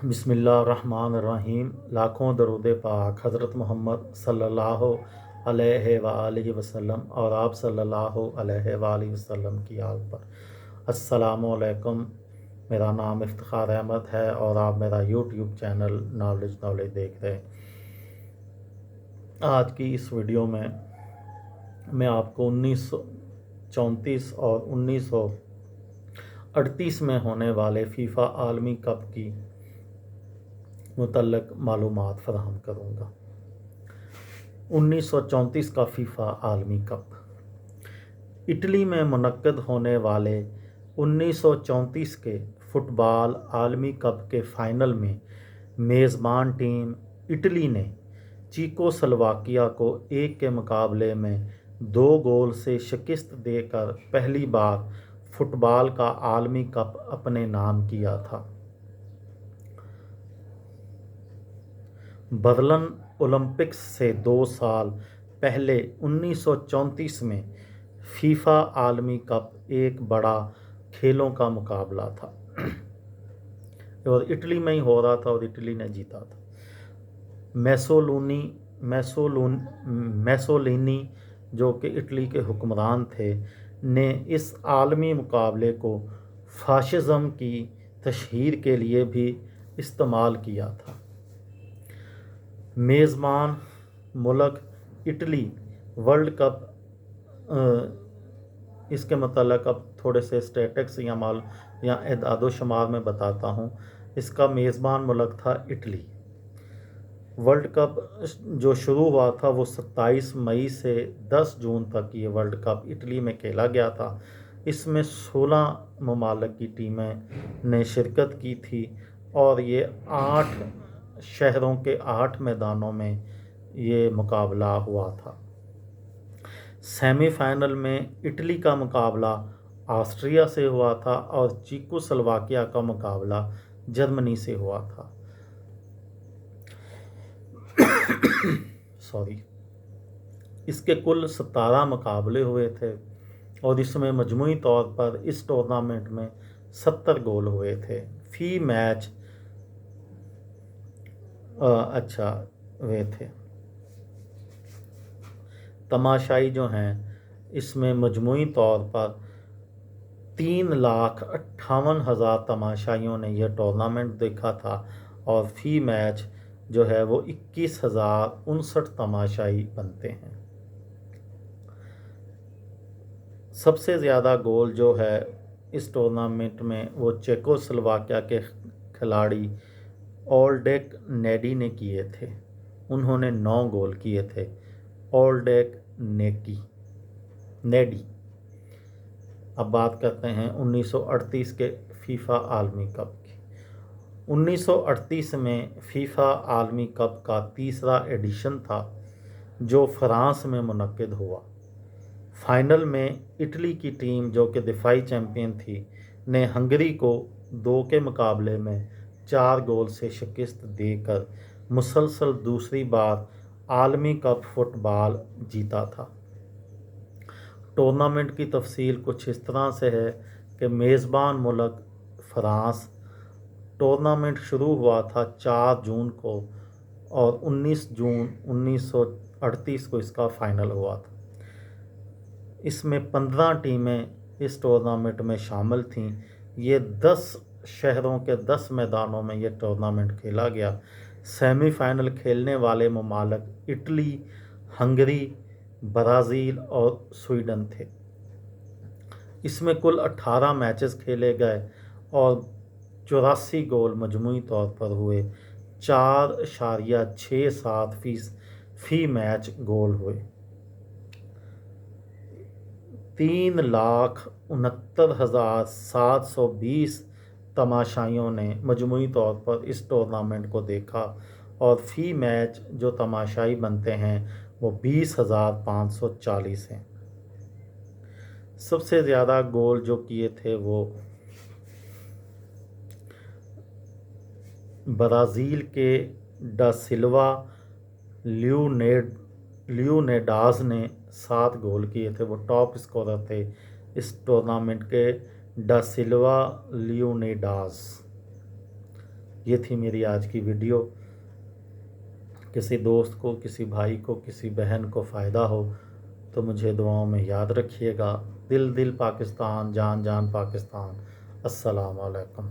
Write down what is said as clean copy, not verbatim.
बिस्मिल्लाहिर्रहमानिर्रहीम। लाखों दरूद पाक हज़रत मोहम्मद सल्लल्लाहु अलैहि वआलिहि वसल्लम और आप सल्लल्लाहु अलैहि वआलिहि वसल्लम की आल पर। अस्सलामु अलैकुम। मेरा नाम इफ्तिखार अहमद है और आप मेरा यूट्यूब चैनल नॉलेज देख रहे हैं। आज की इस वीडियो में मैं आपको 1934 और 1938 में होने वाले फीफा आलमी कप की मुतल्लक मालूमात फराहम करूँगा। 1934 का फीफा आलमी कप इटली में मुनक्कद होने वाले 1934 के फुटबॉल आलमी कप के फाइनल में मेज़बान टीम इटली ने चेकोस्लोवाकिया को 1 के मुकाबले में 2 गोल से शिकस्त देकर पहली बार फुटबॉल का आलमी कप अपने नाम किया था। बर्लिन ओलंपिक्स से 2 साल पहले 1934 में फीफा आलमी कप एक बड़ा खेलों का मुकाबला था और इटली में ही हो रहा था और इटली ने जीता था। मैसोलिनी जो कि इटली के हुक्मरान थे ने इस आलमी मुकाबले को फाशिज़म की तशहीर के लिए भी इस्तेमाल किया था। मेज़बान मुल्क इटली वर्ल्ड कप इसके मतलब अब थोड़े से स्टैटिक्स या एदादो शुमार में बताता हूँ। इसका मेज़बान मुल्क था इटली। वर्ल्ड कप जो शुरू हुआ था वो 27 मई से 10 जून तक ये वर्ल्ड कप इटली में खेला गया था। इसमें 16 ममालिक की टीमें ने शिरकत की थी और ये 8 शहरों के 8 मैदानों में ये मुकाबला हुआ था। सेमीफाइनल में इटली का मुकाबला ऑस्ट्रिया से हुआ था और चेकोस्लोवाकिया का मुकाबला जर्मनी से हुआ था। इसके कुल 17 मुकाबले हुए थे और इसमें मजमूई तौर पर इस टूर्नामेंट में 70 गोल हुए थे। फी मैच वे थे। तमाशाई जो हैं इसमें मजमूई तौर पर 3,58,000 तमाशाइयों ने यह टूर्नामेंट देखा था और फी मैच जो है वो 21,059 तमाशाई बनते हैं। सबसे ज़्यादा गोल जो है इस टूर्नामेंट में वो चेकोस्लोवाकिया के खिलाड़ी ओल्डेक नेडी ने किए थे। उन्होंने 9 गोल किए थे। ओल्डेक नेडी। अब बात करते हैं 1938 के फीफा आलमी कप की। 1938 में फीफा आलमी कप का तीसरा एडिशन था जो फ्रांस में मुनक्किद हुआ। फाइनल में इटली की टीम जो कि दिफाई चैम्पियन थी ने हंगरी को 2 के मुकाबले में 4 गोल से शिकस्त देकर मुसलसल दूसरी बार आलमी कप फुटबॉल जीता था। टूर्नामेंट की तफसील कुछ इस तरह से है कि मेज़बान मुल्क फ्रांस। टूर्नामेंट शुरू हुआ था 4 जून को और 19 जून 1938 को इसका फाइनल हुआ था। इसमें 15 टीमें इस टूर्नामेंट में शामिल थीं। ये 10 शहरों के 10 मैदानों में ये टूर्नामेंट खेला गया। सेमीफाइनल खेलने वाले ममालिक इटली, हंगरी, ब्राज़ील और स्वीडन थे। इसमें कुल 18 मैचेस खेले गए और 84 गोल मजमूई तौर पर हुए। 4.67 फी मैच गोल हुए। 3,69,720 तमाशाइयों ने मजमूई तौर पर इस टूर्नामेंट को देखा और फ़ी मैच जो तमाशाई बनते हैं वो 20,540 हैं। सबसे ज़्यादा गोल जो किए थे वो ब्राज़ील के डा सिल्वा लियोनेडास ने 7 गोल किए थे। वो टॉप स्कोरर थे इस टूर्नामेंट के, डा सिल्वा लियोनेडास। یہ تھی میری آج کی ویڈیو. کسی دوست کو، کسی بھائی کو، کسی بہن کو فائدہ ہو تو مجھے دعاؤں میں یاد رکھیے گا. دل دل پاکستان، جان جان پاکستان. السلام علیکم.